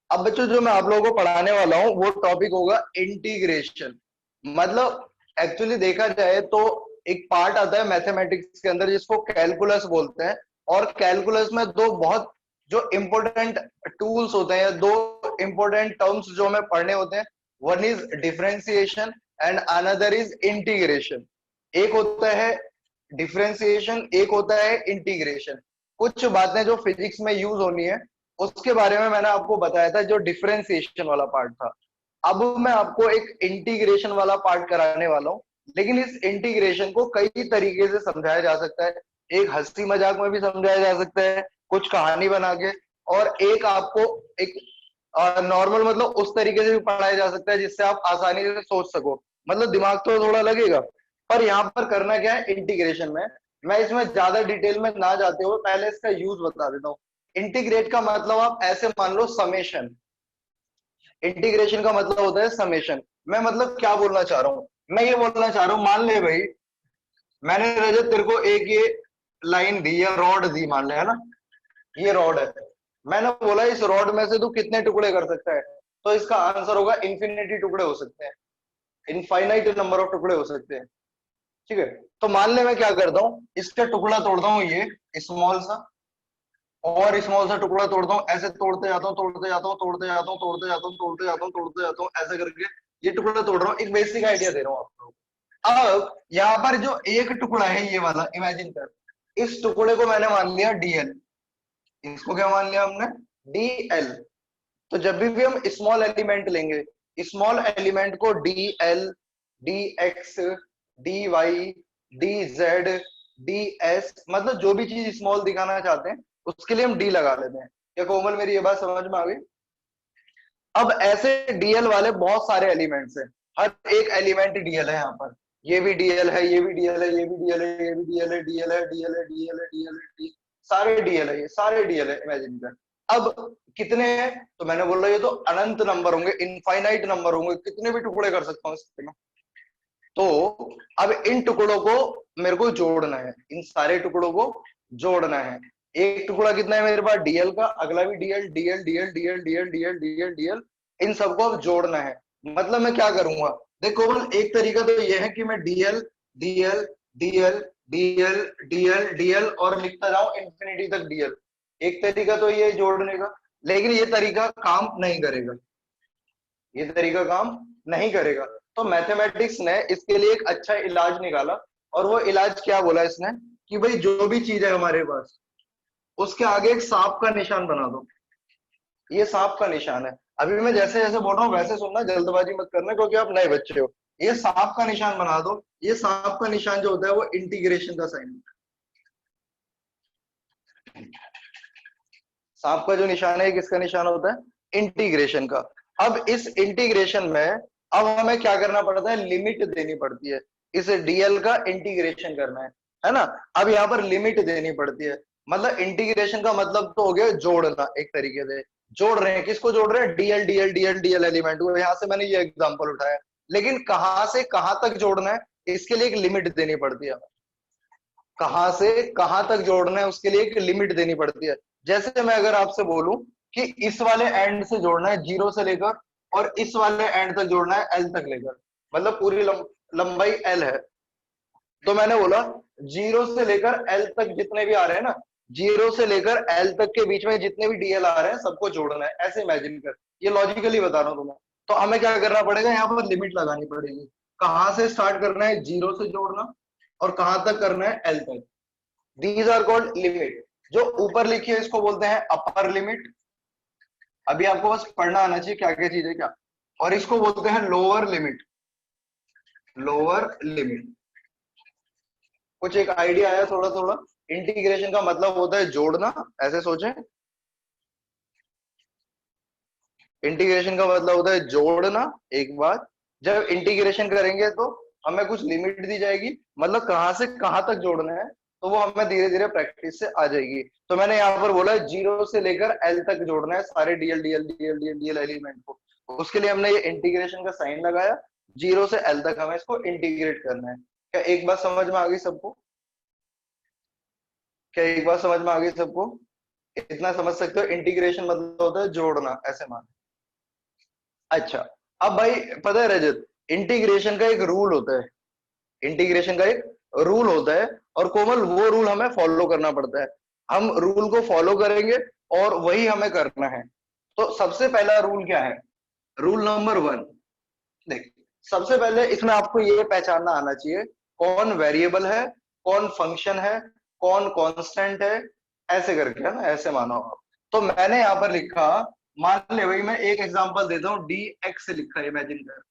अब बच्चों जो मैं आप लोगों को पढ़ाने वाला हूँ वो टॉपिक होगा इंटीग्रेशन। मतलब एक्चुअली देखा जाए तो एक पार्ट आता है मैथमेटिक्स के अंदर जिसको कैलकुलस बोलते हैं। और कैलकुलस में दो बहुत जो इंपॉर्टेंट टूल्स होते हैं, या दो इंपॉर्टेंट टर्म्स जो हमें पढ़ने होते हैं, one is differentiation and another is integration. एक होता है डिफरेंशिएशन, एक होता है इंटीग्रेशन। कुछ बातें जो फिजिक्स में यूज होनी है उसके बारे में मैंने आपको बताया था, जो डिफरेंशिएशन वाला पार्ट था। अब मैं आपको एक इंटीग्रेशन वाला पार्ट कराने वाला हूँ। लेकिन इस इंटीग्रेशन को कई तरीके से समझाया जा सकता है। एक हंसी मजाक में भी समझाया जा सकता है, कुछ कहानी बना के, और एक आपको एक नॉर्मल मतलब उस तरीके से भी पढ़ाया जा सकता है जिससे आप आसानी से सोच सको। मतलब दिमाग तो थोड़ा लगेगा। पर यहाँ पर करना क्या है इंटीग्रेशन में, मैं इसमें ज्यादा डिटेल में ना जाते हुए पहले इसका यूज बता देता हूँ। इंटीग्रेट का मतलब आप ऐसे मान लो समेशन। इंटीग्रेशन का मतलब होता है समेशन। मैं मतलब क्या बोलना चाह रहा हूँ, मैं ये बोलना चाह रहा हूँ, मान ले भाई मैंने रजत तेरे को एक ये लाइन दी या रॉड दी, मान ले, है ना, ये रॉड है। मैंने बोला इस रॉड में से तू कितने टुकड़े कर सकता है, तो इसका आंसर होगा इन्फिनिटी टुकड़े हो सकते हैं, इनफाइनाइट नंबर ऑफ टुकड़े हो सकते हैं। ठीक है। तो मान ले मैं क्या करता हूँ, इसका टुकड़ा तोड़ता हूँ, ये स्मॉल सा, और स्मॉल सा टुकड़ा तोड़ता हूँ, ऐसे तोड़ते जाता हूँ, तोड़ते जाता हूँ, तोड़ते जाता हूँ, तोड़ते जाता हूँ, तोड़ते जाता हूँ, तोड़ते जाता हूँ, ऐसे करके ये टुकड़ा तोड़ रहा हूँ। एक बेसिक आइडिया दे रहा हूँ आपको। अब यहाँ पर जो एक टुकड़ा है ये वाला, इमेजिन कर, इस टुकड़े को मैंने मान लिया डीएल। इसको क्या मान लिया हमने, डीएल। तो जब भी हम स्मॉल एलिमेंट लेंगे, स्मॉल एलिमेंट को D L, D X, D Y, D Z, D S, मतलब जो भी चीज स्मॉल दिखाना चाहते हैं उसके लिए हम डी लगा लेते हैं। क्या कोमल मेरी ये बात समझ में आ गई? अब ऐसे डीएल वाले बहुत सारे एलिमेंट्स हैं, हर एक एलिमेंट डीएल है यहाँ पर। ये भी डीएल है, ये भी डीएल है, ये भी डीएल है, ये भी डीएल है, डीएल है, डीएल है, डीएल है, डीएल है, सारे डीएल है, ये सारे डीएल है, इमेजिन कर। अब कितने हैं, तो मैंने बोला ये तो अनंत नंबर होंगे, इनफाइनाइट नंबर होंगे, कितने भी टुकड़े कर सकता हूँ इसके में। तो अब इन टुकड़ों को मेरे को जोड़ना है, इन सारे टुकड़ों को जोड़ना है। एक टुकड़ा कितना है मेरे पास, डीएल का, अगला भी DL, DL, DL, DL, DL, DL, DL, DL, इन सबको अब जोड़ना है। मतलब मैं क्या करूंगा, देखो केवल एक तरीका तो यह है कि मैं DL, DL, DL, DL, DL, DL और लिखता जाऊं इंफिनिटी तक डीएल। एक तरीका तो ये जोड़ने का, लेकिन ये तरीका काम नहीं करेगा, ये तरीका काम नहीं करेगा। तो मैथमेटिक्स ने इसके लिए एक अच्छा इलाज निकाला। और वो इलाज क्या बोला इसने, कि भाई जो भी चीज है हमारे पास उसके आगे एक सांप का निशान बना दो। ये सांप का निशान है। अभी मैं जैसे जैसे बोल रहा हूँ वैसे सुनना, जल्दबाजी मत करना क्योंकि आप नए बच्चे हो। ये सांप का निशान बना दो। ये सांप का निशान जो होता है वो इंटीग्रेशन का साइन होता है। सांप का जो निशान है किसका निशान होता है, इंटीग्रेशन का। अब इस इंटीग्रेशन में अब हमें क्या करना पड़ता है, लिमिट देनी पड़ती है। इस डीएल का इंटीग्रेशन करना है ना। अब यहाँ पर लिमिट देनी पड़ती है। मतलब इंटीग्रेशन का मतलब तो हो गया जोड़ना, एक तरीके से जोड़ रहे हैं, किसको जोड़ रहे हैं, DL, DL, DL, DL element को। यहाँ से मैंने ये एग्जांपल उठाया, लेकिन कहां से कहां तक जोड़ना है इसके लिए एक लिमिट देनी पड़ती है। कहां से कहां तक जोड़ना है उसके लिए एक लिमिट देनी पड़ती है। जैसे मैं अगर आपसे बोलूं कि इस वाले एंड से जोड़ना है जीरो से लेकर, और इस वाले एंड तक जोड़ना है एल तक लेकर, मतलब पूरी लंबाई एल है। तो मैंने बोला जीरो से लेकर एल तक जितने भी आ रहे हैं ना, जीरो से लेकर एल तक के बीच में जितने भी डीएल आ रहे हैं सबको जोड़ना है, ऐसे इमेजिन कर। ये लॉजिकली बता रहा हूं तुम्हें। तो हमें क्या करना पड़ेगा, यहाँ पर लिमिट लगानी पड़ेगी। कहां से स्टार्ट करना है, जीरो से जोड़ना, और कहां तक करना है, एल तक। These are called limit. जो ऊपर लिखी है इसको बोलते हैं अपर लिमिट। अभी आपको बस पढ़ना आना चाहिए क्या क्या चीज है क्या। और इसको बोलते हैं लोअर लिमिट, लोअर लिमिट। कुछ एक आइडिया आया थोड़ा थोड़ा। इंटीग्रेशन का मतलब होता है जोड़ना, ऐसे सोचें। इंटीग्रेशन का मतलब होता है जोड़ना। एक बात, जब इंटीग्रेशन करेंगे तो हमें कुछ लिमिट दी जाएगी, मतलब कहां से कहां तक जोड़ना है, तो वो हमें धीरे धीरे प्रैक्टिस से आ जाएगी। तो मैंने यहाँ पर बोला जीरो से लेकर एल तक जोड़ना है सारे DL, DL, DL, DL, DL element को। उसके लिए हमने ये इंटीग्रेशन का साइन लगाया। जीरो से एल तक हमें इसको इंटीग्रेट करना है। क्या एक बात समझ में आ गई सबको? क्या एक बात समझ में आ गई सबको? इतना समझ सकते हो, इंटीग्रेशन मतलब होता है जोड़ना, ऐसे मान। अच्छा, अब भाई पता है रजत, इंटीग्रेशन का एक रूल होता है, इंटीग्रेशन का एक रूल होता है, और कोमल वो रूल हमें फॉलो करना पड़ता है। हम रूल को फॉलो करेंगे और वही हमें करना है। तो सबसे पहला रूल क्या है? रूल नंबर वन, देख, सबसे पहले इसमें आपको ये पहचानना आना चाहिए कौन वेरिएबल है, कौन फंक्शन है, कौन कांस्टेंट है, ऐसे करके, है ना, ऐसे मानो आप। तो मैंने यहां पर लिखा, मान ले भाई, मैं एक एग्जांपल देता हूँ, डी एक्स लिखा है, इमेजिन कर।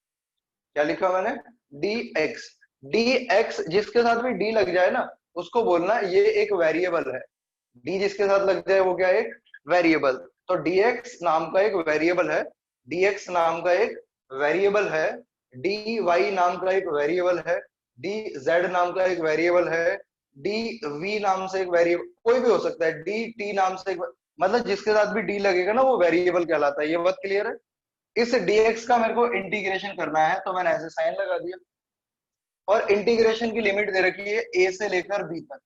क्या लिखा मैंने? D X. डी एक्स जिसके साथ भी डी लग जाए ना, उसको बोलना ये एक वेरिएबल है। डी जिसके साथ लग जाए वो क्या है? एक वेरिएबल। तो dx नाम का एक वेरिएबल है, dx नाम का एक वेरिएबल है, dy नाम का एक वेरिएबल है, dz नाम का एक वेरिएबल है, dv नाम से एक वेरिएबल, कोई भी हो सकता है, dt नाम से एक, मतलब जिसके साथ भी d लगेगा ना वो वेरिएबल कहलाता है। ये बात क्लियर है? इस dx का मेरे को इंटीग्रेशन करना है, तो मैंने ऐसे साइन लगा दिया। और इंटीग्रेशन की लिमिट दे रखी है a से लेकर b तक,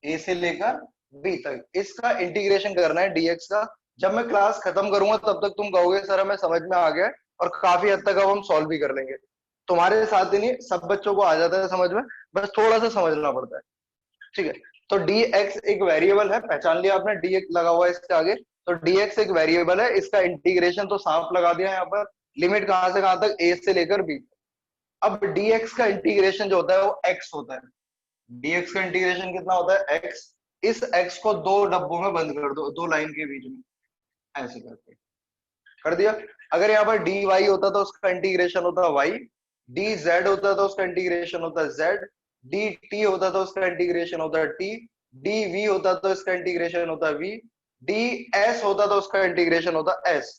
ए से लेकर बी तक इसका इंटीग्रेशन करना है डीएक्स का। जब मैं क्लास खत्म करूंगा तब तक तुम कहोगे सर हमें समझ में आ गया, और काफी हद तक अब हम सॉल्व भी कर लेंगे। तुम्हारे साथ ही नहीं, सब बच्चों को आ जाता है समझ में, बस थोड़ा सा समझना पड़ता है। ठीक है? तो dx एक वेरिएबल है, पहचान लिया आपने, dx लगा हुआ है इसके आगे। तो dx एक वेरिएबल है, इसका इंटीग्रेशन तो साफ लगा दिया यहाँ पर। लिमिट कहां से कहां तक? a से लेकर b। अब dx का इंटीग्रेशन जो होता है वो x होता है। dx का इंटीग्रेशन कितना होता है? x। इस x को दो डब्बों में बंद कर दो, दो लाइन के बीच में, ऐसे करके कर दिया। अगर यहाँ पर dy होता तो उसका इंटीग्रेशन होता y, dz होता तो उसका इंटीग्रेशन होता z, dt होता तो उसका इंटीग्रेशन होता t, dv होता तो इसका इंटीग्रेशन होता v, ds होता तो उसका इंटीग्रेशन होता s।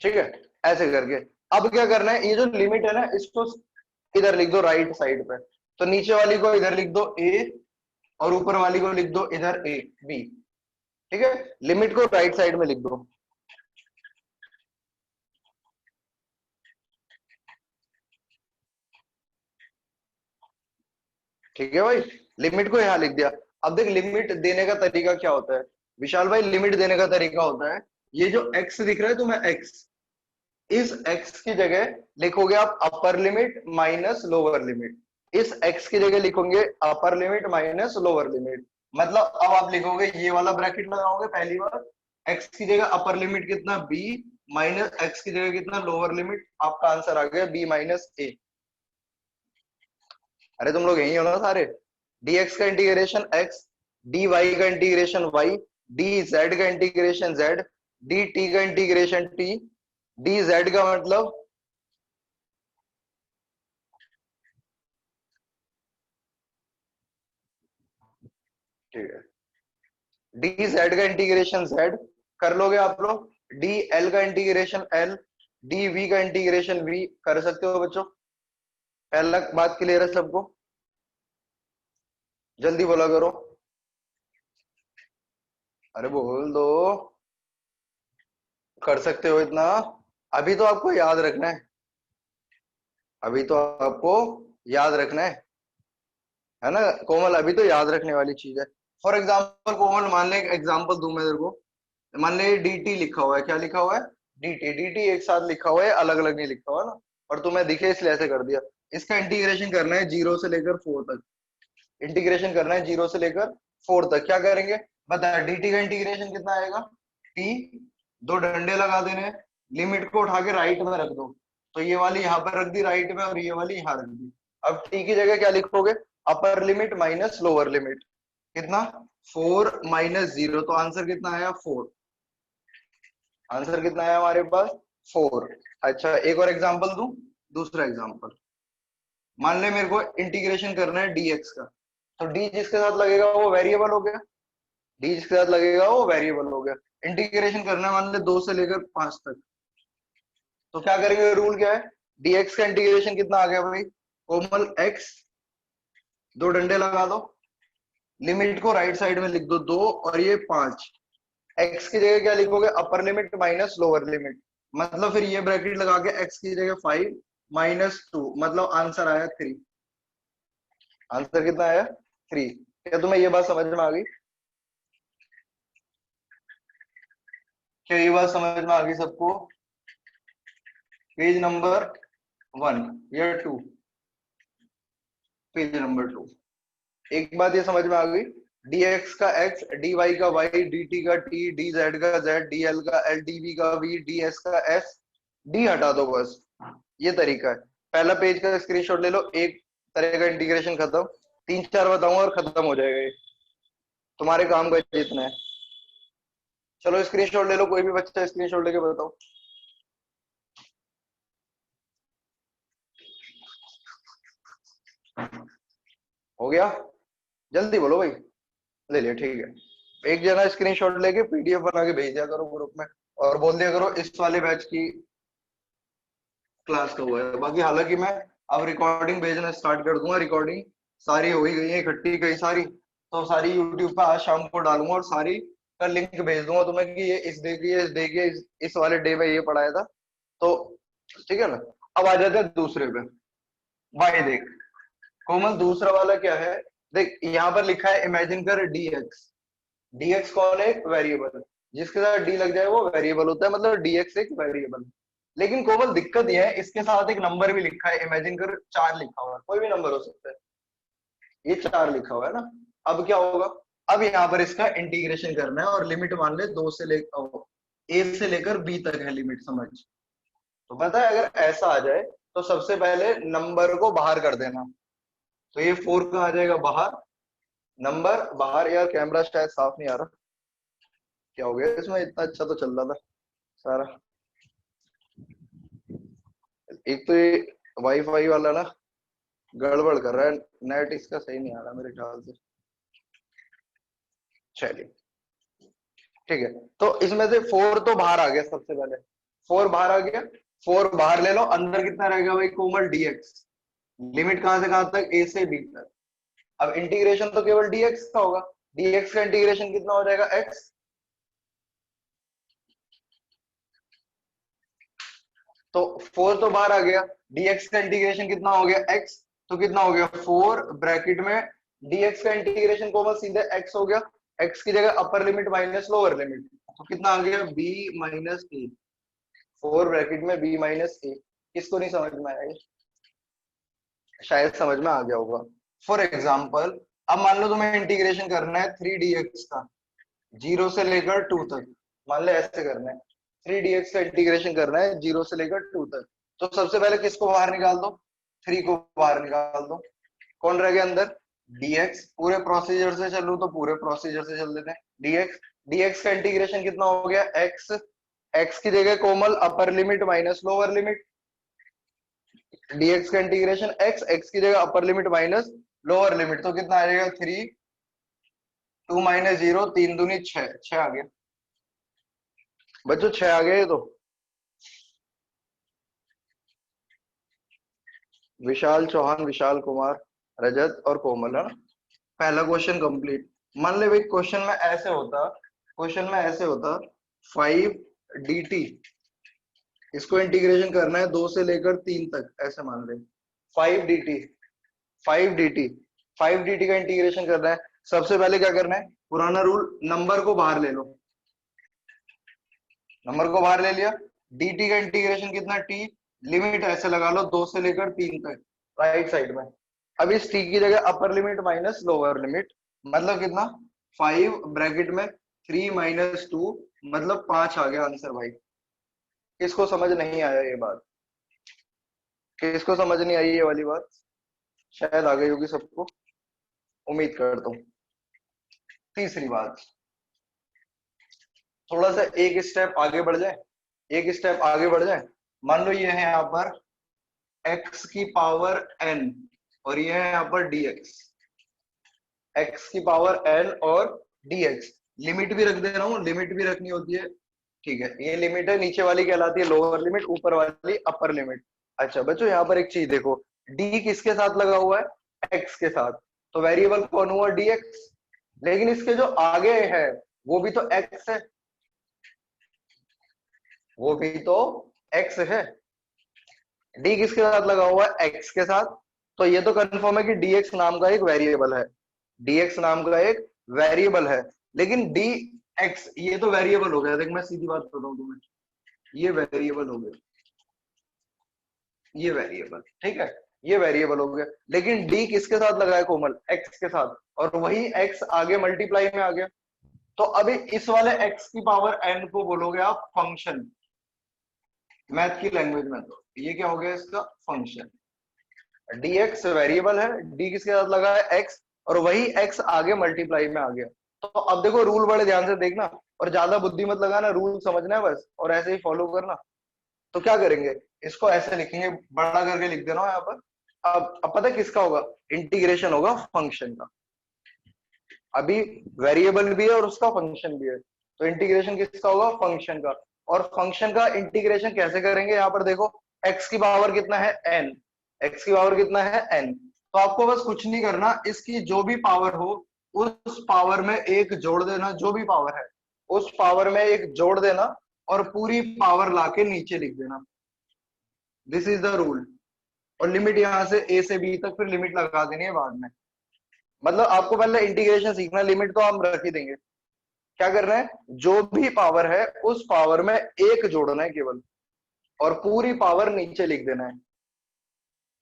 ठीक है? ऐसे करके अब क्या करना है, ये जो लिमिट है ना, इसको इधर लिख दो राइट साइड पे। तो नीचे वाली को इधर लिख दो a, और ऊपर वाली को लिख दो इधर ए बी। ठीक है? लिमिट को राइट साइड में लिख दो। ठीक है भाई, लिमिट को यहां लिख दिया। अब देख, लिमिट देने का तरीका क्या होता है विशाल भाई? लिमिट देने का तरीका होता है, ये जो x दिख रहा है तुम्हें, x, इस x की जगह लिखोगे आप अपर लिमिट माइनस लोअर लिमिट। इस x की जगह लिखोगे अपर लिमिट माइनस लोअर लिमिट। मतलब अब आप लिखोगे, ये वाला ब्रैकेट लगाओगे पहली बार, x की जगह अपर लिमिट कितना b, माइनस x की जगह कितना लोअर लिमिट, आपका आंसर आ गया b माइनस a। अरे तुम लोग यही हो ना सारे? dx का इंटीग्रेशन x, dy का इंटीग्रेशन y, dz का इंटीग्रेशन z, dt का इंटीग्रेशन t, dz का मतलब, ठीक है, dz का इंटीग्रेशन z कर लोगे आप लोग, dl का इंटीग्रेशन l, dv का इंटीग्रेशन v कर सकते हो बच्चों? पहला बात क्लियर है सबको? जल्दी बोला करो। अरे बोल दो, कर सकते हो इतना? अभी तो आपको याद रखना है, अभी तो आपको याद रखना है ना कोमल, अभी तो याद रखने वाली चीज है। फॉर एग्जाम्पल कोमल, मान ले, एग्जाम्पल दूं मैं तेरे को, मान ले dt लिखा हुआ है, क्या लिखा हुआ है? dt एक साथ लिखा हुआ है, अलग अलग नहीं लिखा हुआ ना, और तुम्हें दिखे इसलिए ऐसे कर दिया। इसका इंटीग्रेशन करना है 0 से लेकर 4 तक, इंटीग्रेशन करना है 0 से लेकर 4 तक। क्या करेंगे बता, dt का इंटीग्रेशन कितना आएगा? t, दो डंडे लगा देने हैं, लिमिट को उठा के राइट में रख दो। तो ये वाली यहाँ पर रख दी राइट में, और ये वाली यहाँ रख दी। अब t की जगह क्या लिखोगे? अपर लिमिट माइनस लोअर लिमिट। कितना? 4 - 0, तो आंसर कितना आया? 4। आंसर कितना आया हमारे पास? 4। अच्छा, एक और एग्जांपल दूं, दूसरा एग्जांपल। मान ले मेरे को इंटीग्रेशन करना है dx का, तो d जिसके साथ लगेगा वो वेरिएबल हो गया, d जिसके साथ लगेगा वो वेरिएबल हो गया। इंटीग्रेशन करना है मान ले 2 से लेकर 5 तक, तो क्या करेंगे? रूल क्या है? dx का इंटीग्रेशन कितना आ गया भाई? कोमल x, दो डंडे लगा दो, लिमिट को राइट साइड में लिख दो 2, और ये 5। x की जगह क्या लिखोगे? अपर लिमिट माइनस लोअर लिमिट। मतलब फिर ये ब्रैकेट लगा के x की जगह 5 - 2, मतलब आंसर आया 3। आंसर कितना आया? 3। क्या तुम्हें ये बात समझ में आ गई? क्या ये बात समझ में आ गई सबको? पेज नंबर 1 या 2? Page number 2। एक बात ये समझ में आ गई, dx का x, dy का y, dt का t, dz का z, dl का l, dv का v, ds का s, d हटा दो बस। ये तरीका है। पहला पेज का स्क्रीनशॉट ले लो, एक तरह का इंटीग्रेशन खत्म। 3-4 बताऊंगा और खत्म हो जाएगा ये, तुम्हारे काम का जितना है। चलो स्क्रीनशॉट ले लो, कोई भी बच्चा स्क्रीनशॉट लेके बताओ। हो गया? जल्दी बोलो भाई। ले लिया, ठीक है। एक जना स्क्रीनशॉट लेके पीडीएफ बना के भेज दिया करो ग्रुप में, और बोल दिया करो इस वाले बैच की क्लास का हुआ है। बाकी हालांकि मैं अब रिकॉर्डिंग भेजना स्टार्ट कर दूंगा। रिकॉर्डिंग सारी हो ही गई है इकट्ठी, कई सारी, तो सारी यूट्यूब पे आज शाम को डालूंगा, और सारी का लिंक भेज दूंगा तुम्हें कि ये इस डे की, इस डे की, इस वाले डे में ये पढ़ाया था। तो ठीक है ना। अब आ जाते हैं दूसरे पे। भाई देख कोमल, दूसरा वाला क्या है? देख यहाँ पर लिखा है इमेजिन कर dx। dx कौन है? एक वेरिएबल। जिसके साथ डी लग जाए वो वेरिएबल होता है, मतलब dx एक वेरिएबल। लेकिन कोमल दिक्कत यह है, इसके साथ एक नंबर भी लिखा है, इमेजिन कर 4 लिखा हुआ है, कोई भी नंबर हो सकता है। ये 4 लिखा हुआ है ना। अब क्या होगा? अब यहाँ पर इसका इंटीग्रेशन करना है, और लिमिट मान ले 2 से लेकर ए से लेकर बी तक है लिमिट, समझ। तो पता है अगर ऐसा आ जाए तो सबसे पहले नंबर को बाहर कर देना। तो ये 4 का आ जाएगा बाहर, नंबर बाहर। यार कैमरा शायद साफ नहीं आ रहा, क्या हो गया इसमें? इतना अच्छा तो चल रहा था सारा। एक तो ये वाईफाई वाला ना गड़बड़ कर रहा है, नेट इसका सही नहीं आ रहा मेरे ख्याल से। चलिए ठीक है। तो इसमें से 4 तो बाहर आ गया, सबसे पहले 4 बाहर आ गया। 4 बाहर ले लो, अंदर कितना रहेगा भाई कोमल? dx। लिमिट कहां से कहां तक? a से b तक। अब इंटीग्रेशन तो केवल dx का होगा। dx का इंटीग्रेशन कितना हो जाएगा? x। तो 4 तो बाहर आ गया, dx का इंटीग्रेशन कितना हो गया? x। तो कितना हो गया? 4 ब्रैकेट में dx का इंटीग्रेशन कोमल सीधे x हो गया। x की जगह upper limit minus lower limit, तो कितना आ गया? b माइनस ए। 4 ब्रैकेट में b माइनस ए। किसको नहीं समझ में आया? शायद समझ में आ गया होगा। फॉर एग्जाम्पल, अब मान लो तुम्हें इंटीग्रेशन करना है 3dx का, 0 से लेकर 2 तक। मान ले ऐसे करना है, 3dx का इंटीग्रेशन करना है 0 से लेकर 2 तक। तो सबसे पहले किसको बाहर निकाल दो? 3 को बाहर निकाल दो। कौन रह गया अंदर? dx। पूरे प्रोसीजर से चलूं तो पूरे प्रोसीजर से चल देते हैं। dx, dx का इंटीग्रेशन कितना हो गया? x। x की जगह कोमल upper limit minus lower limit. dx का इंटीग्रेशन x, x की जगह upper limit minus lower limit, तो कितना आ जाएगा? 3, 2 माइनस 0, 3 दूनी 6, 6 आ गया बच्चों, 6 आ गया ये तो। विशाल चौहान, विशाल कुमार, रजत और कोमल, है ना। पहला क्वेश्चन कंप्लीट। मान ले भाई क्वेश्चन में ऐसे होता 5 dt, इसको इंटीग्रेशन करना है 2 से लेकर 3 तक, ऐसे मान ले 5 dt। 5 dt, 5 dt का इंटीग्रेशन करना है। सबसे पहले क्या करना है? पुराना रूल, नंबर को बाहर ले लो। नंबर को बाहर ले लिया। dt का इंटीग्रेशन कितना? t। लिमिट ऐसे लगा लो 2 से लेकर 3 तक, राइट साइड में। अब इस t की जगह upper limit minus lower limit, मतलब कितना? 5 ब्रैकेट में 3 माइनस 2, मतलब 5 आ गया आंसर भाई। किसको समझ नहीं आया ये बात? किसको समझ नहीं आई ये वाली बात? शायद आ गई होगी सबको, उम्मीद करता हूँ। तीसरी बात, थोड़ा सा एक स्टेप आगे बढ़ जाए, एक स्टेप आगे बढ़ जाए। मान लो ये है यहाँ पर x की पावर n, और ये है यहाँ पर dx। x की पावर n और dx। लिमिट भी रख दे रहा हूँ, लिमिट भी रखनी होती है, ठीक है। ये लिमिट है, नीचे वाली कहलाती है लोअर लिमिट, ऊपर वाली अपर लिमिट। अच्छा बच्चों यहाँ पर एक चीज देखो, d किसके साथ लगा हुआ है? x के साथ। तो वेरिएबल कौन हुआ? dx। लेकिन इसके जो आगे है वो भी तो x है, वो भी तो x है। d किसके साथ लगा हुआ है? x के साथ। तो ये तो कंफर्म है कि dx नाम का एक वेरिएबल है, dx नाम का एक वेरिएबल है। लेकिन dx ये तो वेरिएबल हो गया, देख मैं सीधी बात बताऊं तुम्हें, ये वेरिएबल हो गया, ये वेरिएबल, ठीक है, ये वेरिएबल हो गया। लेकिन डी किसके साथ लगा है कोमल, एक्स के साथ, और वही एक्स आगे मल्टीप्लाई में आ गया। तो अभी इस वाले एक्स की पावर एन को बोलोगे आप फंक्शन, मैथ की लैंग्वेज में। तो ये क्या हो गया इसका फंक्शन, डी एक्स वेरिएबल है, डी किसके साथ लगा है एक्स, और वही एक्स आगे मल्टीप्लाई में आ गया। तो अब देखो रूल बड़े ध्यान से देखना, और ज्यादा बुद्धि मत लगाना, रूल समझना है बस और ऐसे ही फॉलो करना। तो क्या करेंगे, इसको ऐसे लिखेंगे, बड़ा करके लिख देना यहाँ पर। अब पता है किसका होगा, इंटीग्रेशन होगा फंक्शन का। अभी वेरिएबल भी है और उसका फंक्शन भी है, तो इंटीग्रेशन किसका होगा, फंक्शन का। और फंक्शन का इंटीग्रेशन कैसे करेंगे, यहाँ पर देखो एक्स की पावर कितना है एन, एक्स की पावर कितना है एन। तो आपको बस कुछ नहीं करना, इसकी जो भी पावर हो उस पावर में एक जोड़ देना, जो भी पावर है उस पावर में एक जोड़ देना, और पूरी पावर लाके नीचे लिख देना। This is the rule. और लिमिट यहाँ से ए से बी तक फिर लिमिट लगा देनी है बाद में। मतलब आपको पहले इंटीग्रेशन सीखना, लिमिट तो हम रख ही देंगे। क्या करना है, जो भी पावर है उस पावर में एक जोड़ना है केवल, और पूरी पावर नीचे लिख देना है,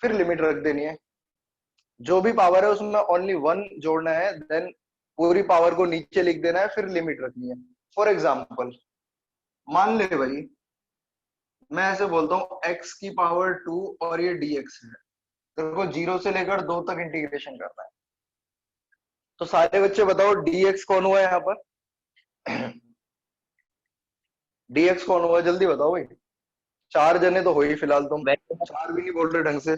फिर लिमिट रख देनी है। जो भी पावर है उसमें ओनली वन जोड़ना है, देन पूरी पावर को नीचे लिख देना है, फिर लिमिट रखनी है। फॉर एग्जाम्पल मान ले भाई, मैं ऐसे बोलता हूँ x की पावर 2 और ये dx है, तेरे को 0 से लेकर 2 तक इंटीग्रेशन करना है। तो सारे बच्चे बताओ dx कौन हुआ है यहाँ पर, dx कौन हुआ, जल्दी बताओ भाई। चार जने तो हो ही फिलहाल, तुम चार भी नहीं बोल रहे ढंग से।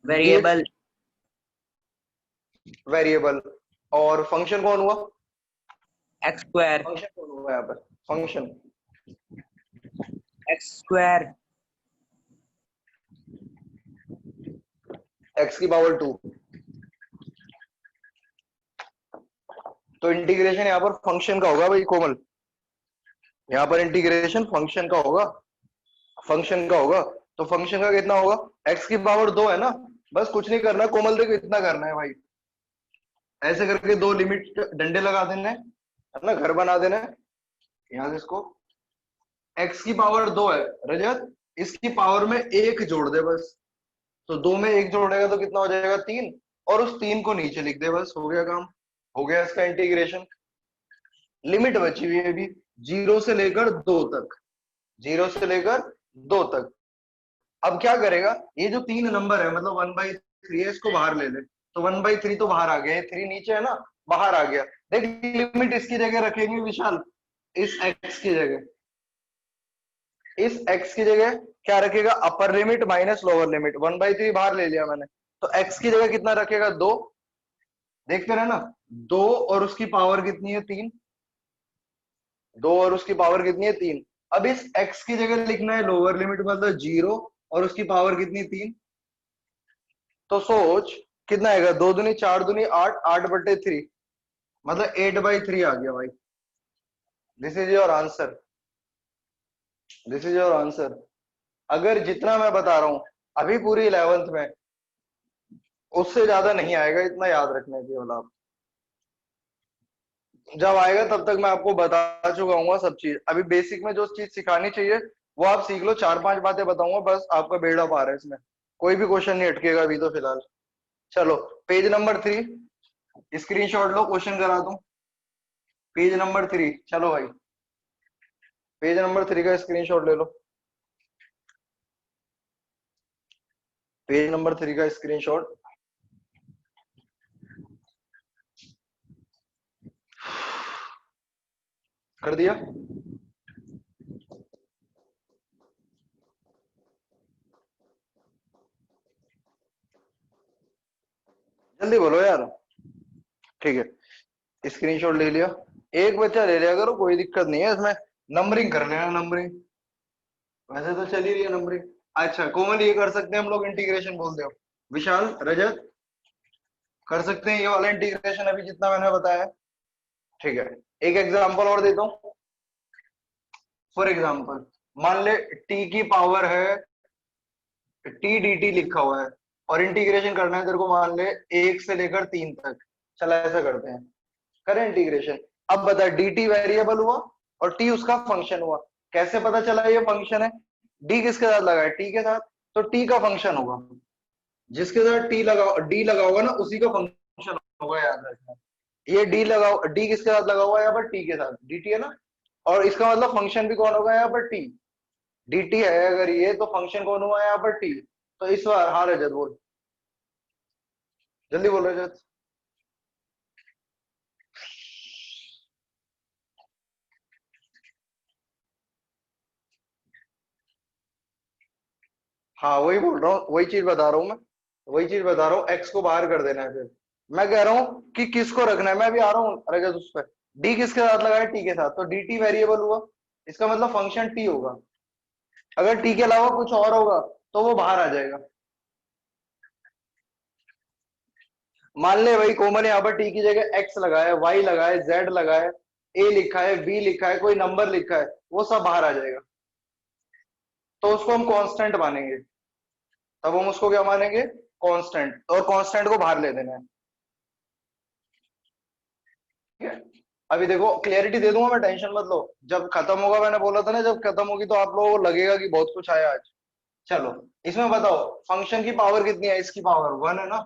Variable, variable. और फंक्शन कौन हुआ, एक्स स्क्वायर, फंक्शन कौन हुआ यहाँ पर, फंक्शन एक्स स्क्वायर, x की पावर 2। तो इंटीग्रेशन यहाँ पर फंक्शन का होगा भाई कोमल, यहाँ पर इंटीग्रेशन फंक्शन का होगा, फंक्शन का होगा। तो फंक्शन का कितना होगा, x की पावर 2 है ना, बस कुछ नहीं करना कोमल, देखो इतना करना है भाई, ऐसे करके दो लिमिट डंडे लगा देने है ना, घर बना देना है। यहाँ से इसको x की पावर 2 है रजत, इसकी पावर में एक जोड़ दे बस, तो 2 में एक जोड़ेगा तो कितना हो जाएगा 3, और उस 3 को नीचे लिख दे, बस हो गया काम, हो गया इसका इंटीग्रेशन। लिमिट बची हुई है अभी 0 से लेकर 2 तक, 0 से लेकर 2 तक। अब क्या करेगा, ये जो 3 नंबर है मतलब 1/3 है, इसको बाहर ले ले, तो 1/3 तो बाहर आ गया, 3 नीचे है ना, बाहर आ गया। देख लिमिट इसकी जगह रखेंगे विशाल, इस x की जगह, इस x की जगह क्या रखेगा, अपर लिमिट माइनस लोअर लिमिट, 1/3 बाहर ले लिया मैंने, तो x की जगह कितना रखेगा 2, देखते रहे ना, 2 और उसकी पावर कितनी है 3, 2 और उसकी पावर कितनी है 3। अब इस x की जगह लिखना है लोअर लिमिट मतलब 0 और उसकी पावर कितनी 3। तो सोच कितना आएगा, 2 दूनी 4 दूनी 8, 8/3 मतलब 8/3 आ गया भाई। This is your answer, this is your answer. अगर जितना मैं बता रहा हूं अभी पूरी 11th में, उससे ज्यादा नहीं आएगा, इतना याद रखना है केवल आप। जब आएगा तब तक मैं आपको बता चुका हूँ सब चीज, अभी बेसिक में जो चीज सिखानी चाहिए वो आप सीख लो, 4-5 बातें बताऊंगा बस, आपका बेड़ा पार है इसमें, कोई भी क्वेश्चन नहीं अटकेगा अभी तो फिलहाल। चलो पेज नंबर 3 स्क्रीनशॉट लो, क्वेश्चन करा दूं। पेज नंबर 3, चलो भाई पेज नंबर 3 का स्क्रीनशॉट ले लो, पेज नंबर 3 का स्क्रीनशॉट। कर दिया, जल्दी बोलो यार। ठीक है स्क्रीनशॉट ले लिया, एक बच्चा ले लिया करो, कोई दिक्कत नहीं है इसमें, नंबरिंग कर लेना, नंबरिंग वैसे तो चल ही रही है नंबरिंग। अच्छा कोमल ये कर सकते हैं हम लोग, इंटीग्रेशन बोलते हो, विशाल रजत कर सकते हैं ये वाला इंटीग्रेशन अभी जितना मैंने बताया। ठीक है एक एग्जांपल और देता हूं, फॉर एग्जांपल मान ले t की पावर है, t dt लिखा हुआ है, और इंटीग्रेशन करना है तेरे को, मान ले 1 से लेकर 3 तक। चला ऐसा करते हैं, करें इंटीग्रेशन। अब बता, डी टी वेरिएबल हुआ और टी उसका फंक्शन हुआ। कैसे पता चला ये फंक्शन है? डी किसके साथ लगा है? टी के साथ, तो टी का फंक्शन होगा। जिसके साथ टी लगा, डी लगा होगा ना, उसी का फंक्शन होगा, याद रखना। ये डी लगा, डी किसके साथ लगा हुआ है यहाँ पर? टी के साथ, डी टी है ना। और इसका मतलब फंक्शन भी कौन होगा यहाँ पर? टी। डी टी है अगर ये, तो फंक्शन कौन हुआ यहाँ पर? टी। तो इस बार हाँ रजत बोल, जल्दी बोल रजत। हाँ वही बोल रहा हूँ, वही चीज बता रहा हूँ मैं, वही चीज बता रहा हूँ। एक्स को बाहर कर देना है फिर। मैं कह रहा हूँ कि किसको रखना है, मैं भी आ रहा हूँ रजत उस पर। डी किसके साथ लगा है? टी के साथ, तो डी टी वेरिएबल हुआ, इसका मतलब फंक्शन टी होगा। अगर टी के अलावा कुछ और होगा तो वो बाहर आ जाएगा। मान ले भाई कोमल यहाँ पर टी की जगह एक्स लगा है, वाई लगा है, जेड लगा है, ए लिखा है, बी लिखा है, कोई नंबर लिखा है, वो सब बाहर आ जाएगा। तो उसको हम कांस्टेंट मानेंगे। तब हम उसको क्या मानेंगे? कांस्टेंट। और कांस्टेंट को बाहर ले देना है। ठीक है, अभी देखो क्लियरिटी दे दूंगा मैं, टेंशन मत लो। जब खत्म होगा, मैंने बोला था ना जब खत्म होगी तो आप लोगों को लगेगा कि बहुत कुछ आया आज। चलो, इसमें बताओ फंक्शन की पावर कितनी है? इसकी पावर 1 है ना।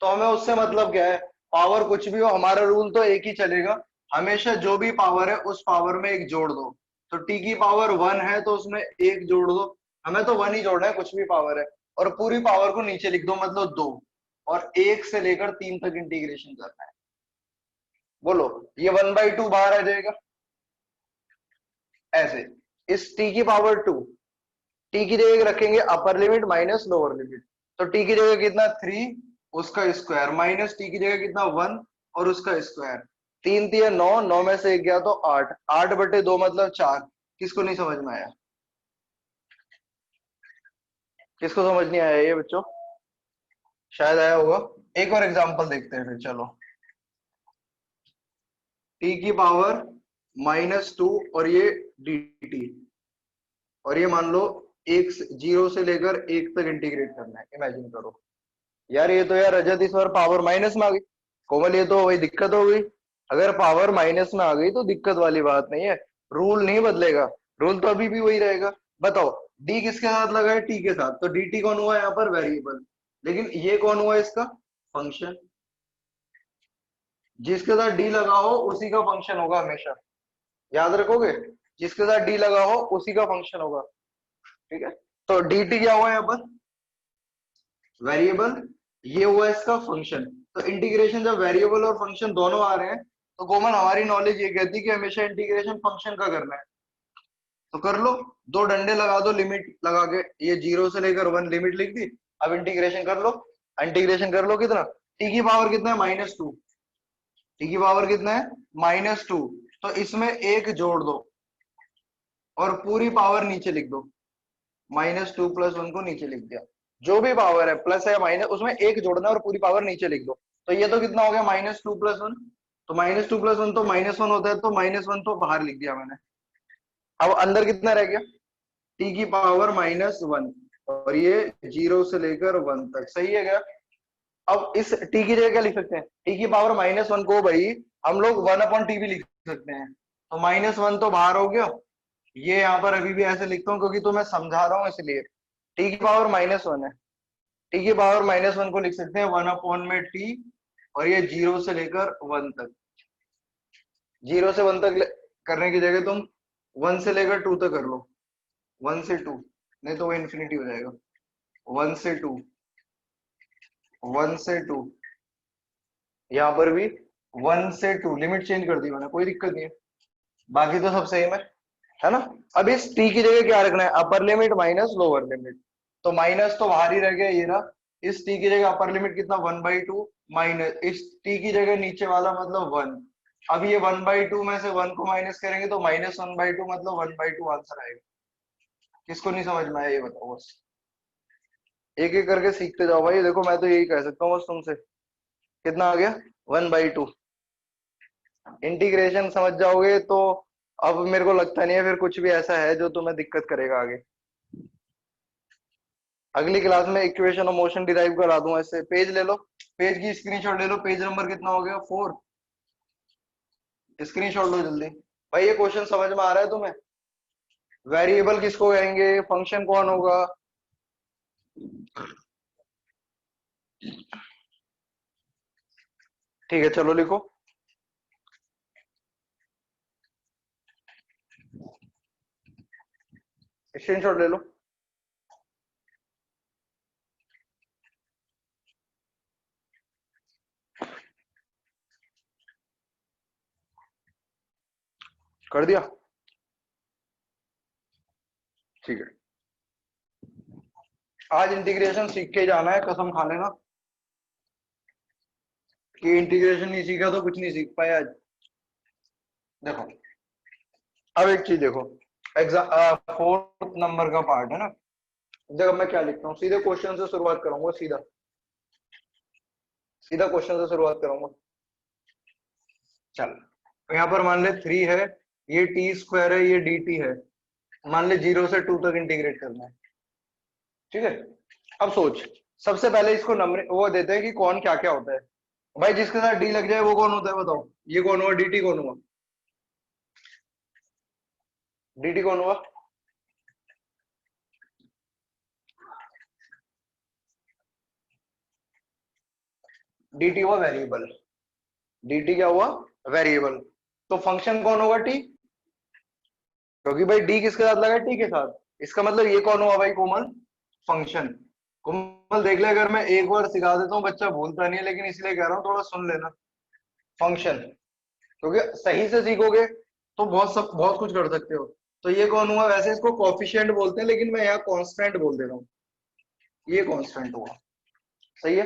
तो हमें उससे मतलब क्या है? पावर कुछ भी हो, हमारा रूल तो एक ही चलेगा, हमेशा जो भी पावर है उस पावर में एक जोड़ दो। तो टी की पावर 1 है तो उसमें एक जोड़ दो। हमें तो 1 ही जोड़ना है, कुछ भी पावर है। और पूरी पावर को नीचे लिख दो, मतलब 2। और 1 से लेकर 3 तक इंटीग्रेशन करना है। बोलो, ये 1/2 बाहर आ जाएगा ऐसे। इस टी की पावर 2, टी की जगह रखेंगे अपर लिमिट माइनस लोअर लिमिट। तो टी की जगह कितना? 3, उसका स्क्वायर, माइनस टी की जगह कितना? 1 और उसका स्क्वायर। 3 3 9, 9 में से 1 गया तो 8, 8/2 मतलब 4। किसको नहीं समझ में आया? किसको समझ नहीं आया ये बच्चों? शायद आया होगा। एक और एग्जांपल देखते हैं फिर, चलो। टी की पावर -2 और ये डी टी, और ये मान लो 0 से लेकर 1 तक इंटीग्रेट करना है। इमेजिन करो यार, ये तो यार रजत इस बार पावर माइनस में आ गई। कोमल ये तो वही दिक्कत हो गई। अगर पावर माइनस में आ गई तो दिक्कत वाली बात नहीं है, रूल नहीं बदलेगा, रूल तो अभी भी वही रहेगा। बताओ, डी किसके साथ लगा है? टी के साथ, तो डी टी कौन हुआ यहाँ पर? वेरिएबल। लेकिन ये कौन हुआ इसका? फंक्शन। जिसके साथ डी लगा हो उसी का फंक्शन होगा हमेशा, याद रखोगे? जिसके साथ डी लगा हो उसी का फंक्शन होगा। ठीक है, तो डी टी क्या हुआ यहाँ पर? वेरिएबल। ये हुआ इसका फंक्शन। तो इंटीग्रेशन जब वेरिएबल और फंक्शन दोनों आ रहे हैं, तो कॉमन हमारी नॉलेज ये कहती है कि हमेशा इंटीग्रेशन फंक्शन का करना है। तो कर लो, दो डंडे लगा दो लिमिट लगा के, ये 0 से लेकर 1 लिमिट लिख दी। अब इंटीग्रेशन कर लो। इंटीग्रेशन कर लो कितना? टी की पावर कितना है? -2। टी की पावर कितना है? -2। तो इसमें एक जोड़ दो और पूरी पावर नीचे लिख दो। -2 + 1 को नीचे लिख दिया। जो भी पावर है प्लस है माइनस, उसमें एक जोड़ना और पूरी पावर नीचे लिख दो। तो ये तो कितना हो गया? -2 + 1। तो -2 + 1 तो -1 होता है, तो -1 तो बाहर लिख दिया मैंने। अब अंदर कितना रह गया? टी की पावर -1, और ये 0 से लेकर 1 तक, सही है क्या? अब इस टी की जगह क्या लिख सकते हैं? टी की पावर -1 को भाई हम लोग 1/t भी लिख सकते हैं। तो -1 तो बाहर हो गया। ये यहाँ पर अभी भी ऐसे लिखता हूँ क्योंकि तो मैं समझा रहा हूँ इसलिए। टी की पावर -1 है, टी की पावर -1 को लिख सकते हैं 1/t। और ये 0 से लेकर 1 तक, 0 से 1 तक करने की जगह तुम 1 से लेकर 2 तक कर लो। 1 से 2, नहीं तो वो इन्फिनिटी हो जाएगा। 1 से 2, 1 से 2, यहाँ पर भी 1 से 2 लिमिट चेंज कर दी मैंने, कोई दिक्कत नहीं है, बाकी तो सब सेम है ना। अब इस टी की जगह क्या रखना है? अपर लिमिट माइनस लोअर लिमिट। तो माइनस तो बाहर ही रह गया, ये रहा। इस टी की जगह अपर लिमिट कितना? 1/2 माइनस इस टी की जगह नीचे वाला मतलब 1। अब ये 1/2 में से 1 को माइनस करेंगे तो -1/2 मतलब 1/2 आंसर आएगा। किसको नहीं समझ में आया ये बताओ बस। एक एक करके सीखते जाओ भाई। देखो मैं तो यही कह सकता हूँ बस तुमसे। कितना आ गया? 1/2। इंटीग्रेशन समझ जाओगे तो अब मेरे को लगता नहीं है फिर कुछ भी ऐसा है जो तुम्हें दिक्कत करेगा आगे। अगली क्लास में इक्वेशन ऑफ मोशन डिराइव करा दूंगा इससे। पेज ले लो, पेज की स्क्रीनशॉट ले लो। पेज नंबर कितना हो गया? 4। स्क्रीनशॉट लो जल्दी। भाई ये क्वेश्चन समझ में आ रहा है तुम्हें? वेरिएबल किसको कहेंगे, फंक्शन कौन होगा? ठीक है, चलो लिखो। स्क्रीनशॉट ले लो। कर दिया? ठीक है, आज इंटीग्रेशन सीख के जाना है, कसम खा लेना कि इंटीग्रेशन नहीं सीखा तो कुछ नहीं सीख पाए आज। देखो, अब एक चीज देखो, एग्जाम 4th नंबर का पार्ट है ना। देखो मैं क्या लिखता हूँ, सीधे क्वेश्चन से शुरुआत करूंगा। सीधा सीधा क्वेश्चन से शुरुआत करूंगा। चल, तो यहाँ पर मान ले 3 है, ये टी स्क्वायर है, ये डी टी है। मान ले 0 से 2 तक इंटीग्रेट करना है। ठीक है, अब सोच, सबसे पहले इसको नंबर वो देते हैं कि कौन क्या क्या होता है। भाई जिसके साथ डी लग जाए वो कौन होता है बताओ? ये कौन हुआ? डी टी कौन हुआ? डी टी कौन हुआ? डी टी हुआ वेरिएबल। डी टी क्या हुआ? वेरिएबल। तो फंक्शन कौन होगा? टी, क्योंकि भाई डी किसके साथ लगा है? टी के साथ। इसका मतलब ये कौन हुआ भाई? कोमल, फंक्शन। कोमल देख ले, अगर मैं एक बार सिखा देता हूँ बच्चा भूलता नहीं है, लेकिन इसलिए कह रहा हूँ थोड़ा सुन लेना। फंक्शन, क्योंकि सही से सीखोगे तो बहुत कुछ कर सकते हो। तो ये कौन हुआ? वैसे इसको कोफिशिएंट बोलते हैं, लेकिन मैं यहाँ कांस्टेंट बोल दे रहा हूँ। ये कांस्टेंट हुआ। सही है।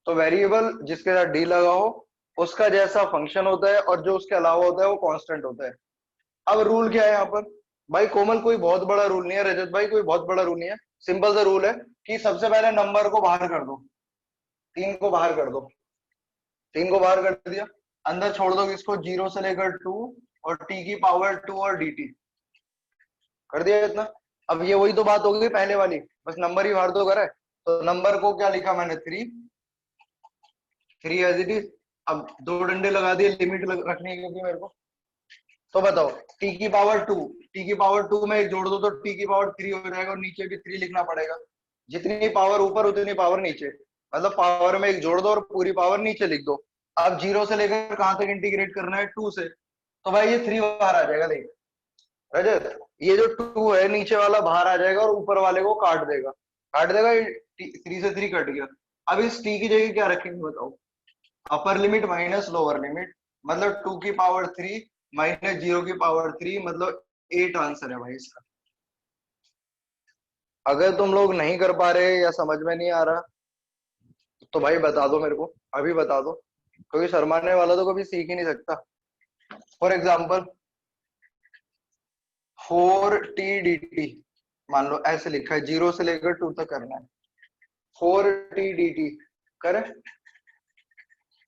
तो वेरिएबल जिसके साथ डी लगा हो उसका जैसा फंक्शन होता है, और जो उसके अलावा होता है वो कांस्टेंट होता है। अब रूल क्या है यहाँ पर? भाई कोमल कोई बहुत बड़ा रूल नहीं है, रजत भाई कोई बहुत बड़ा रूल नहीं है। सिंपल सा रूल है कि सबसे पहले नंबर को बाहर कर दो। 3 को बाहर कर दो। 3 को बाहर कर दिया, अंदर छोड़ दो किसको? 0 से लेकर 2 और टी की पावर 2 और डी टी। कर दिया इतना। अब ये वही तो बात हो गई पहले वाली, बस नंबर ही बाहर तो करा है। तो नंबर को क्या लिखा मैंने? 3। 3 एज इट इज। अब दो डंडे लगा दिए लिमिट रखने की, क्योंकि मेरे को। तो बताओ, टी की पावर 2, टी की पावर 2 में एक जोड़ दो तो टी की पावर 3 हो जाएगा, और नीचे भी 3 लिखना पड़ेगा। जितनी पावर ऊपर उतनी पावर नीचे, मतलब पावर में एक जोड़ दो और पूरी पावर नीचे लिख दो। अब 0 से लेकर कहां तक इंटीग्रेट करना है? 2 से। तो भाई ये 3 बाहर आ जाएगा। देख रजत, ये जो 2 है नीचे वाला बाहर आ जाएगा और ऊपर वाले को काट देगा। काट देगा, 3 से 3 कट गया। अब इस टी की जगह क्या रखेंगे बताओ? अपर लिमिट माइनस लोअर लिमिट, मतलब 2 की पावर 3 माइनस 0 की पावर 3, मतलब 8 आंसर है भाई इसका। अगर तुम लोग नहीं कर पा रहे या समझ में नहीं आ रहा तो भाई बता दो मेरे को, अभी बता दो, क्योंकि शर्माने वाला तो कभी सीख ही नहीं सकता। For example 4 T D T, मान लो ऐसे लिखा है, 0 से लेकर 2 तक करना है। 4 टी डी टी करें?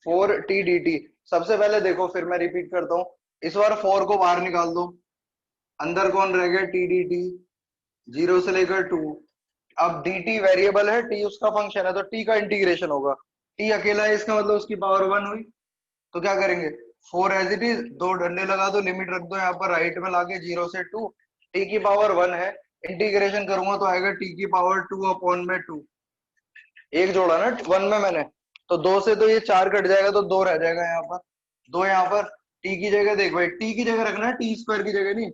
4 टी डी टी। सबसे पहले देखो, फिर मैं रिपीट करता हूँ, इस बार 4 को बाहर निकाल दो, अंदर कौन रह गया? T D T. 0 से लेकर 2। अब डी टी वेरिएबल है, टी उसका फंक्शन है, तो टी का इंटीग्रेशन होगा। टी अकेला है, इसका मतलब उसकी पावर 1 हुई। तो क्या करेंगे? 4 एज इट इज, दो डंडे लगा दो, लिमिट रख दो यहाँ पर राइट में लाके 0 से 2। टी की पावर 1 है, इंटीग्रेशन करूंगा तो आएगा टी की पावर 2 अपॉन में 2। एक जोड़ा ना 1 में मैंने, तो 2 से तो ये 4 कट जाएगा, तो 2 रह जाएगा यहाँ पर। 2 यहाँ पर। टी की जगह देख भाई, टी की जगह रखना है, टी स्क्वायर की जगह नहीं।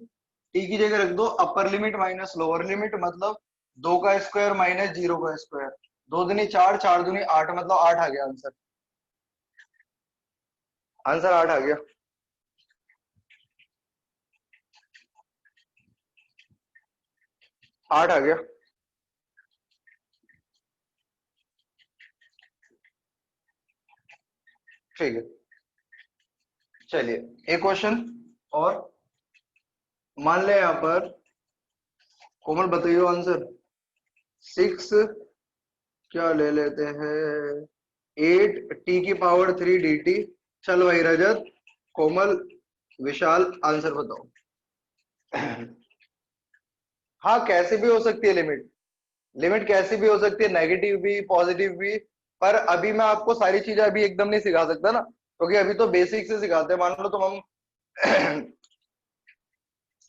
टी की जगह रख दो अपर लिमिट माइनस लोअर लिमिट, मतलब 2 का स्क्वायर माइनस 0 का स्क्वायर। 2 दूनी 4, 4 दूनी 8, मतलब 8 आ गया आंसर। आंसर 8 आ गया। 8 आ गया। ठीक है, चलिए एक क्वेश्चन और। मान ले यहाँ पर, कोमल बताइए आंसर। 6, क्या ले लेते हैं? 8 टी की पावर 3 डी टी। चलो भाई रजत, कोमल, विशाल, आंसर बताओ। हाँ कैसे भी हो सकती है लिमिट, लिमिट कैसी भी हो सकती है, नेगेटिव भी पॉजिटिव भी। पर अभी मैं आपको सारी चीजें अभी एकदम नहीं सिखा सकता ना, क्योंकि अभी तो बेसिक से सिखाते हैं। मान लो तुम हम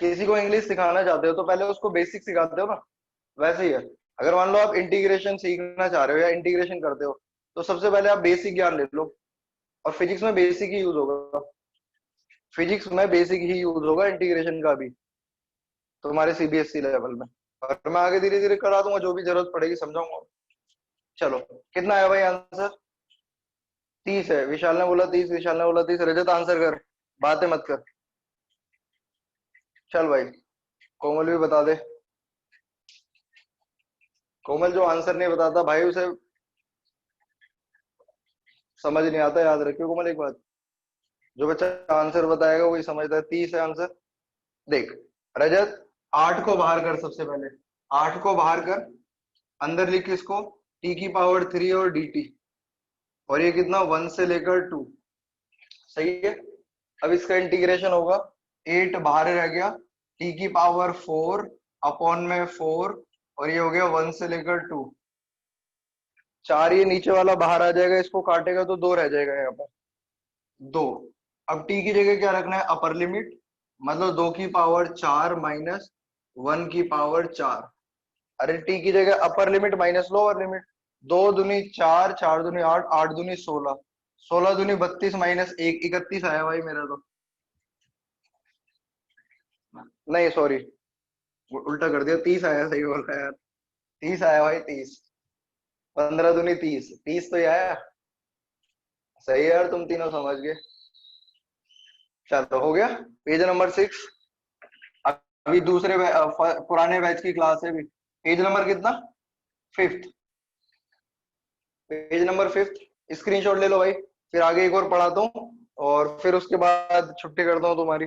किसी को इंग्लिश सिखाना चाहते हो तो पहले उसको बेसिक सिखाते हो ना, वैसे ही है। अगर मान लो आप इंटीग्रेशन सीखना चाह रहे हो या इंटीग्रेशन करते हो, तो सबसे पहले आप बेसिक ज्ञान ले लो। और फिजिक्स में बेसिक ही यूज होगा, फिजिक्स में बेसिक ही यूज होगा इंटीग्रेशन का भी, तुम्हारे सीबीएसई लेवल में। और मैं आगे धीरे धीरे करा दूंगा, जो भी जरूरत पड़ेगी समझाऊंगा। चलो, कितना है भाई आंसर? 30 है। विशाल ने बोला 30, विशाल ने बोला 30। रजत आंसर कर, बातें मत कर। चल भाई, कोमल भी बता दे। कोमल जो आंसर नहीं बताता भाई, उसे समझ नहीं आता। याद रखियो कोमल एक बात, जो बच्चा आंसर बताएगा वही समझता है। 30 है आंसर। देख रजत, 8 को बाहर कर सबसे पहले। 8 को बाहर कर, अंदर लिख इसको t⁻3 और dt। और ये कितना, 1 से लेकर 2। सही है। अब इसका इंटीग्रेशन होगा, 8 बाहर रह गया, t⁻4 अपॉन में 4, और ये हो गया 1 से लेकर 2। 4 ये नीचे वाला बाहर आ जाएगा, इसको काटेगा तो 2 रह जाएगा यहाँ पर, 2। अब t की जगह क्या रखना है, अपर लिमिट। मतलब 2⁻4 माइनस 1⁻4। अरे टी की जगह upper limit minus lower limit. 2 दूनी 4, 4 दूनी 8, 8 दूनी 16, 16 दूनी 32 माइनस 1, 31 आया भाई मेरा तो। नहीं सॉरी, उल्टा कर दिया, 30 आया। सही बोल रहा है यार, 30 आया भाई, 30। 15 दूनी 30, 30 तो ही आया। सही है यार, तुम तीनों समझ गए। चलो हो गया। Page number 6। अभी दूसरे पुराने बैच की क्लास है अभी। पेज नंबर कितना, 5th। Page number 5th। Screenshot ले लो भाई, फिर आगे एक और पढ़ाता हूँ, और फिर उसके बाद छुट्टी करता हूँ तुम्हारी।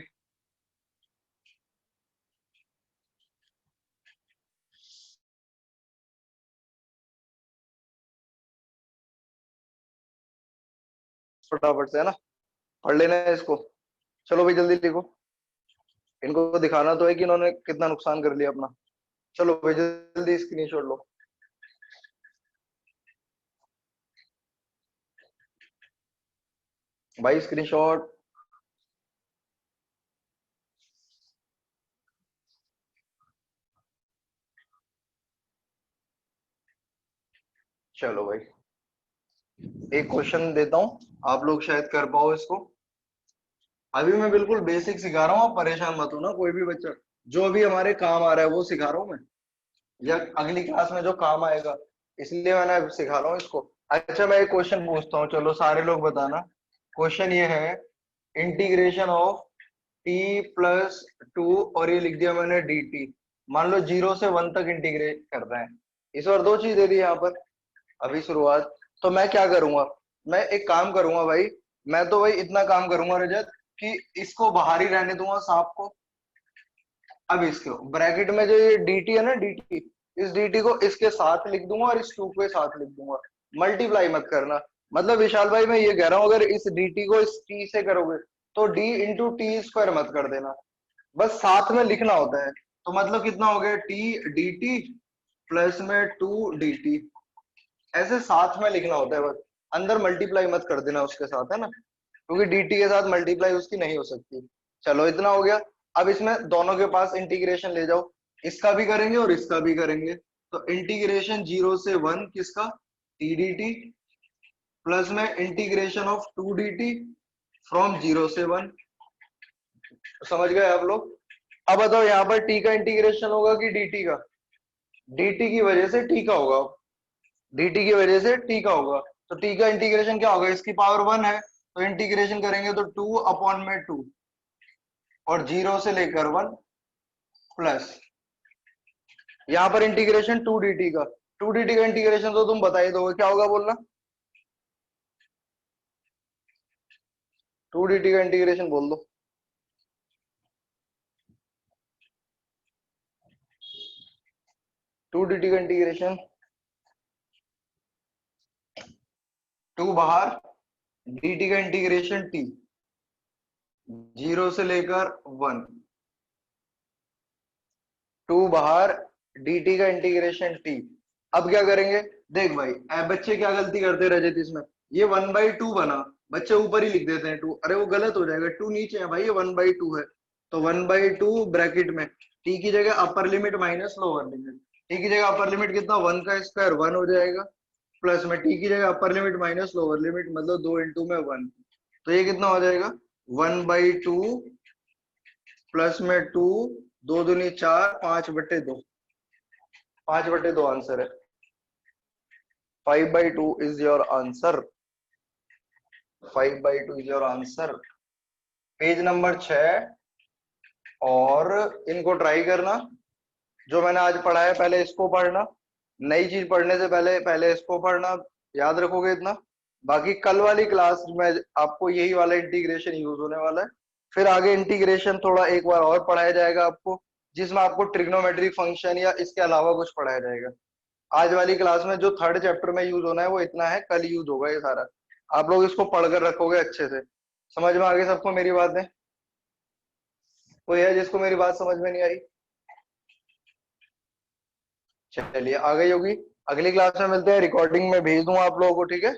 फटाफट से, है ना, पढ़ लेना है इसको। चलो भाई जल्दी लिखो, इनको दिखाना तो है कि इन्होंने कितना नुकसान कर लिया अपना। चलो भाई जल्दी स्क्रीनशॉट लो। भाई स्क्रीनशॉट। चलो भाई, एक क्वेश्चन देता हूँ, आप लोग शायद कर पाओ इसको। अभी मैं बिल्कुल बेसिक सिखा रहा हूँ, आप परेशान मत हो ना कोई भी बच्चा। जो अभी हमारे काम आ रहा है वो सिखा रहा हूँ मैं, या अगली क्लास में जो काम आएगा, इसलिए मैंने अभी सिखा रहा हूँ इसको। अच्छा मैं एक क्वेश्चन पूछता हूँ, चलो सारे लोग बताना। क्वेश्चन ये है, इंटीग्रेशन ऑफ t+2, और ये लिख दिया मैंने dt। मान लो 0 से 1 तक इंटीग्रेट कर रहे हैं। इस बार दो चीज दे दी यहाँ पर अभी शुरुआत। तो मैं क्या करूंगा, मैं एक काम करूंगा भाई। मैं तो भाई इतना काम करूंगा रजत, कि इसको बाहर ही रहने दूंगा सांप को। अब इसको ब्रैकेट में जो ये dt है ना, dt, इस dt को इसके साथ लिख दूंगा और इस 2 के साथ लिख दूंगा। मल्टीप्लाई मत करना। मतलब विशाल भाई मैं ये कह रहा हूँ, अगर इस dt को इस t से करोगे तो d इंटू टी स्क्वायर मत कर देना, बस साथ में लिखना होता है। तो मतलब कितना हो गया, t dt प्लस में 2 dt, ऐसे साथ में लिखना होता है बस। अंदर मल्टीप्लाई मत कर देना उसके साथ, है ना, क्योंकि dt के साथ मल्टीप्लाई उसकी नहीं हो सकती। चलो इतना हो गया। अब इसमें दोनों के पास इंटीग्रेशन ले जाओ, इसका भी करेंगे और इसका भी करेंगे। तो इंटीग्रेशन 0 से 1 किसका, t dt, प्लस में इंटीग्रेशन ऑफ 2 dt फ्रॉम 0 से 1। समझ गए आप लोग? अब बताओ यहाँ पर t का इंटीग्रेशन होगा कि dt का? dt की वजह से t का होगा, dt की वजह से t का होगा। तो t का इंटीग्रेशन क्या होगा, इसकी पावर 1 है, तो इंटीग्रेशन करेंगे तो 2 अपॉन में 2, और 0 से लेकर 1, प्लस यहाँ पर इंटीग्रेशन 2 dt का। 2 dt का इंटीग्रेशन तो तुम बता ही दोगे, क्या होगा बोलना। 2 dt का इंटीग्रेशन बोल दो। 2 dt का इंटीग्रेशन, 2 बाहर, dt का इंटीग्रेशन t, 0 से लेकर 1, 2 बाहर, dt का इंटीग्रेशन t, अब क्या करेंगे, देख भाई बच्चे क्या गलती करते हैं रजत इसमें, ये 1/2 बना, बच्चे ऊपर ही लिख देते हैं 2, अरे वो गलत हो जाएगा, 2 नीचे है भाई, ये 1/2 है, तो 1/2 ब्रैकेट में टी की जगह upper limit minus lower limit, T की जगह अपर लिमिट कितना, 1 का स्क्वायर 1 हो जाएगा, प्लस में टी की जगह upper limit minus lower limit, मतलब 2 इंटू में 1, तो ये कितना हो जाएगा 1/2 प्लस में 2, 2 दूनी 4, 5/2, 5/2 आंसर है, 5/2 is your answer, 5/2 is your answer. Page number 6, और इनको ट्राई करना, जो मैंने आज पढ़ा है पहले इसको पढ़ना, नई चीज पढ़ने से पहले पहले इसको पढ़ना, याद रखोगे इतना, बाकी कल वाली क्लास में आपको यही वाला इंटीग्रेशन यूज होने वाला है, फिर आगे इंटीग्रेशन थोड़ा एक बार और पढ़ाया जाएगा आपको, जिसमें आपको ट्रिग्नोमेट्रिक फंक्शन या इसके अलावा कुछ पढ़ाया जाएगा। आज वाली क्लास में जो थर्ड चैप्टर में यूज होना है वो इतना है, कल यूज होगा ये सारा, आप लोग इसको पढ़कर रखोगे अच्छे से। समझ में आ गई सबको मेरी बातें? कोई है जिसको मेरी बात समझ में नहीं आई? चलिए आ गई होगी, अगली क्लास में मिलते हैं, रिकॉर्डिंग में भेज दूंगा आप लोगों को, ठीक है।